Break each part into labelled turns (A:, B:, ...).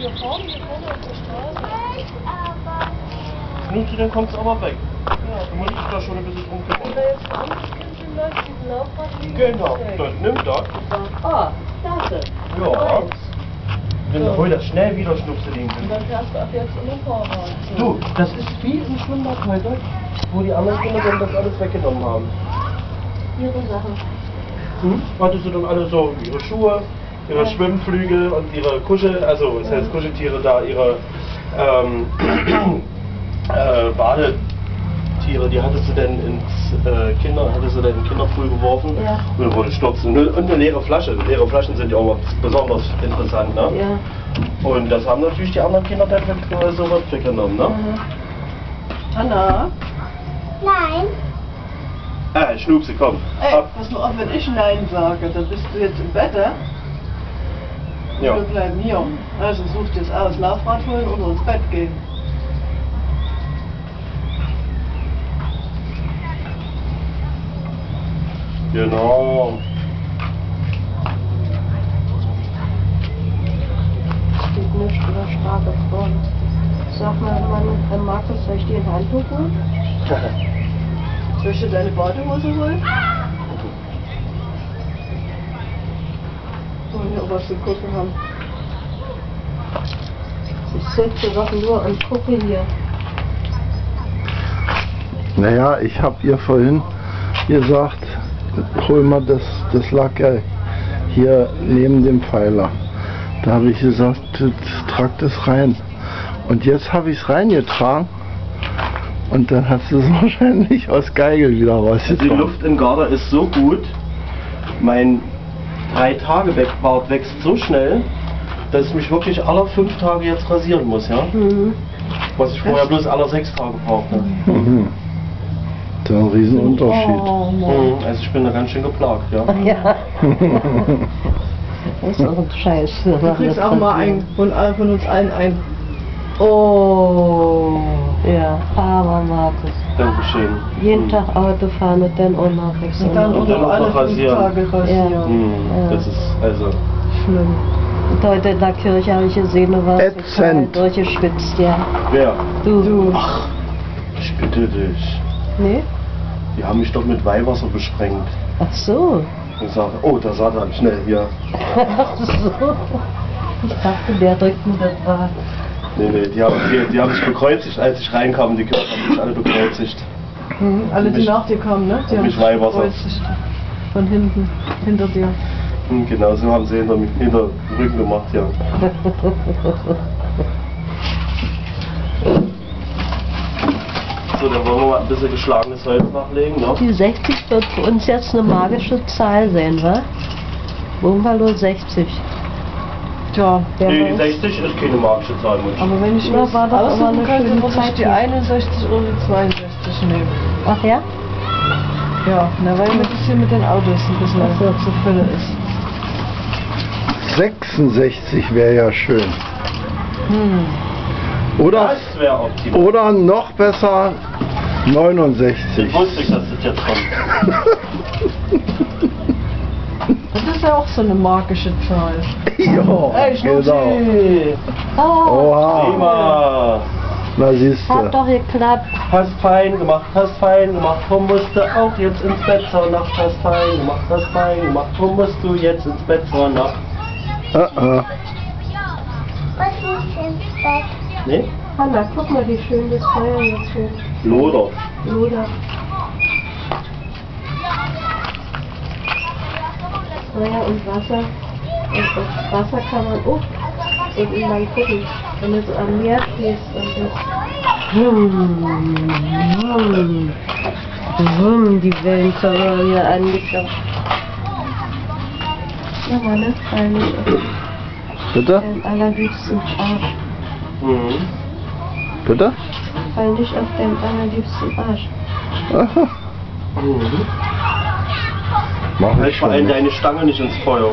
A: wir fahren auf der Straße.
B: Knutschen, dann kommst du aber weg. Ja, du musst dich da schon ein bisschen drum
A: Wenn
B: kümmern.
A: da jetzt ein anderes Kind läuft, diesen Laufrad liegen.
B: Genau, dann nimm das.
A: Ah, klasse.
B: Ja. Dann hol das schnell wieder, Schnupseling.
A: Und dann fährst du ab jetzt in den Fahrrad.
B: Du, das ist wie im Schwimmbad heute, wo die anderen Kinder dann das alles weggenommen haben.
A: Ihre Sachen.
B: Hattest du dann alle so ihre Schuhe, ihre Schwimmflügel und ihre Kuschel, also das heißt Kuscheltiere da, ihre Badetiere, die hattest du dann ins Kinderpool geworfen und dann wurde stürzen. Und eine leere Flasche. Leere Flaschen sind ja auch besonders interessant, ne?
A: Ja.
B: Und das haben natürlich die anderen Kinder dann so was weggenommen, ne?
A: Anna?
C: Nein.
B: Schnupsi, komm.
A: Ey,
B: Ab.
A: pass mal auf, wenn ich Nein sage, dann bist du jetzt im Bett,
B: Ja.
A: Wir bleiben hier. Also such dir das aus, Laufrad holen oder ins Bett gehen.
B: Genau.
D: Steht nicht über starke Frauen. Sag mal, Mann, Markus, soll ich dir ein Handtuch holen?
A: Soll ich dir deine Badehose holen? Wollen wir auch was zu gucken haben?
D: Ich sitze doch nur und gucke hier.
E: Naja, ich habe ihr vorhin gesagt, hol mal das lag ja hier neben dem Pfeiler. Da habe ich gesagt, trag das rein. Und jetzt habe ich es reingetragen und dann hast du es wahrscheinlich aus Geigel wieder
B: Die
E: rausgetragen.
B: Luft im Garten ist so gut, mein 3-Tage-Bart wächst so schnell, dass ich mich wirklich alle 5 Tage jetzt rasieren muss, ja? Was ich vorher bloß alle 6 Tage brauchte.
E: Mhm. Das ist ein Riesenunterschied.
A: Oh, Mann.
B: Also ich bin da ganz schön geplagt, ja.
D: Ja. Das ist auch ein Scheiß.
A: Du kriegst auch mal von uns allen ein. Oh.
D: Ja, aber Markus.
B: Dankeschön.
D: Jeden Tag Auto fahren und dann auch noch wechseln.
A: Und dann
B: Und
A: auch
B: dann
A: noch
B: auch
A: alle
B: noch
A: 5
B: rasieren.
A: Tage rasieren.
B: Das ist also.
A: Schlimm.
D: Und heute in der Kirche habe ich gesehen, du warst
E: Ätzend.
D: total durchgeschwitzt, ja.
B: Wer?
D: Du.
B: Ach, ich bitte dich.
D: Nee?
B: Die haben mich doch mit Weihwasser besprengt.
D: Ach so.
B: Ich sage, oh, der Satan, schnell hier.
D: Ach so. Ich dachte, der drückt mir das Rad.
B: Nee, die haben sich bekreuzigt, als ich reinkam. Die Kinder haben mich alle bekreuzigt.
A: Alle, die
B: Mich-
A: nach dir kamen, ne? Die
B: und mich Weihwasser.
A: gekreuzigt. Von hinten, hinter dir.
B: Genau, so haben sie hinter den Rücken gemacht, ja. So, dann wollen wir mal ein bisschen geschlagenes Holz nachlegen, ne?
D: Die 60 wird für uns jetzt eine magische Zahl sein, wa? Bungalow 60.
A: Tja,
D: Der
B: Nee, die
D: weiß-
B: 60 ist keine magische Zahl, Mensch.
A: aber wenn ich
D: Ja,
A: was
D: war doch aber
A: aussuchen
D: eine
A: könnte,
D: schöne
A: würde ich
D: Zeit
A: die
D: hier.
A: 61 oder die 62 nehmen.
D: Ach ja?
A: Ja, na, weil mir das hier mit den Autos ein bisschen
D: Ach so.
A: zu Fülle ist.
E: 66 wäre ja schön. Oder,
B: Das wäre optimal.
E: oder noch besser
B: Ich
E: 69.
B: wusste ich, dass das jetzt kommt.
A: Das ist ja auch so eine magische Zahl.
E: Ja,
A: Ey,
E: genau.
A: Schnupsi!
D: Oh,
E: Oha,
B: Prima.
E: na siehst
D: hat
E: du.
D: doch geklappt.
B: Hast fein gemacht, hast fein gemacht. Drum musst du auch jetzt ins Bett zur Nacht. Hast fein gemacht, hast fein gemacht. Drum musst du jetzt ins Bett zur Nacht.
E: Ah, ah.
C: Was ist ins Bett?
B: Nee?
D: Hanna, guck mal, wie schön das Feuer jetzt wird.
B: Loder.
D: Luder. Feuer und Wasser. Und das Wasser kann man auch unten lang gucken. Wenn du so am Meer stehst und das die Wellen kommen hier angeschaut. Ja, Mann, fall nicht auf
E: Bitte?
D: den allerliebsten Arsch.
B: Mhm.
E: Bitte?
D: Fall nicht auf den allerliebsten Arsch.
E: Aha.
B: Mhm.
E: Mach
B: Halt
E: ich
B: vor
E: schon.
B: allem
E: nicht.
B: deine Stange nicht ins Feuer.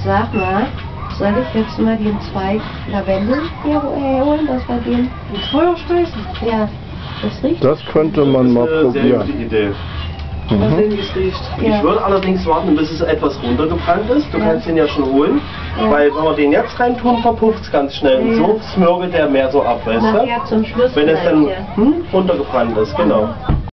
D: Sag mal, soll ich jetzt mal den Zweig Lavendel hier holen, dass wir den,
A: Ins Feuer stößen?
D: ja, das riecht.
E: Das könnte man mal
B: Das ist eine sehr
E: probieren.
B: gute Idee.
A: Mal sehen, wie es riecht.
B: Ich würde allerdings warten, bis es etwas runtergebrannt ist. Du kannst den ja schon holen, weil wenn wir den jetzt reintun, verpufft es ganz schnell. Und so smörgelt der mehr so ab, weißt du?
D: Nachher zum Schluss
B: Wenn es dann
D: vielleicht, ja.
B: runtergebrannt ist, genau.